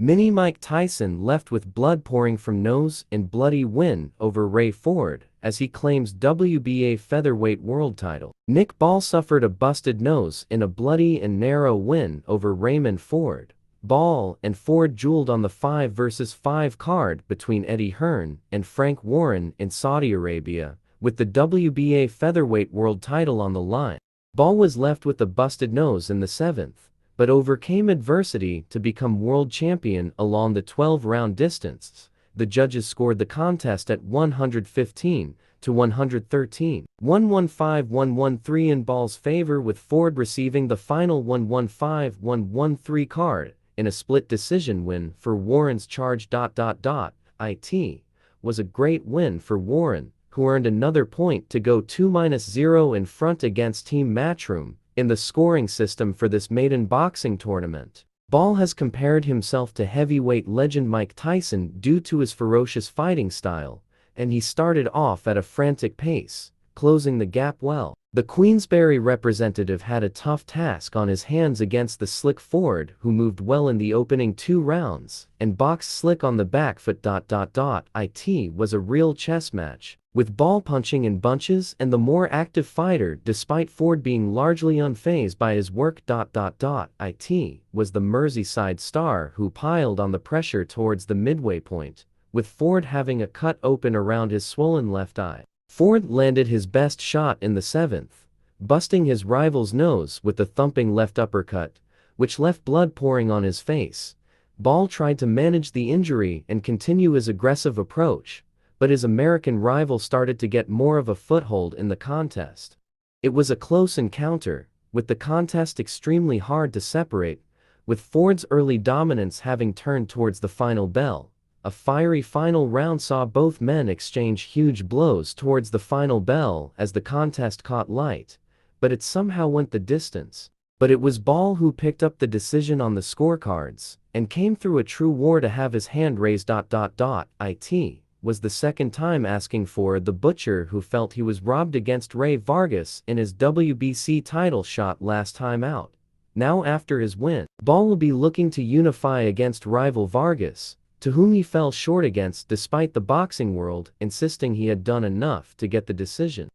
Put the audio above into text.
Mini Mike Tyson left with blood pouring from nose in bloody win over Ray Ford, as he claims WBA featherweight world title. Nick Ball suffered a busted nose in a bloody and narrow win over Raymond Ford. Ball and Ford dueled on the 5 vs 5 card between Eddie Hearn and Frank Warren in Saudi Arabia, with the WBA featherweight world title on the line. Ball was left with a busted nose in the 7th, but overcame adversity to become world champion along the 12-round distance. The judges scored the contest at 115 to 113, 115-113 in Ball's favor, with Ford receiving the final 115-113 card in a split decision win for Warren's charge. It was a great win for Warren, who earned another point to go 2-0 in front against Team Matchroom in the scoring system for this maiden boxing tournament. Ball has compared himself to heavyweight legend Mike Tyson due to his ferocious fighting style, and he started off at a frantic pace, closing the gap well. The Queensberry representative had a tough task on his hands against the slick Ford, who moved well in the opening 2 rounds and boxed slick on the back foot. It was a real chess match, with Ball punching in bunches and the more active fighter despite Ford being largely unfazed by his work. It was the Merseyside star who piled on the pressure towards the midway point, with Ford having a cut open around his swollen left eye. Ford landed his best shot in the 7th, busting his rival's nose with the thumping left uppercut, which left blood pouring on his face. Ball tried to manage the injury and continue his aggressive approach, but his American rival started to get more of a foothold in the contest. It was a close encounter, with the contest extremely hard to separate, with Ford's early dominance having turned towards the final bell. A fiery final round saw both men exchange huge blows towards the final bell as the contest caught light, but it somehow went the distance. But it was Ball who picked up the decision on the scorecards, and came through a true war to have his hand raised. It was the second time asking for the butcher, who felt he was robbed against Ray Vargas in his WBC title shot last time out. Now after his win, Ball will be looking to unify against rival Vargas, to whom he fell short against despite the boxing world insisting he had done enough to get the decision.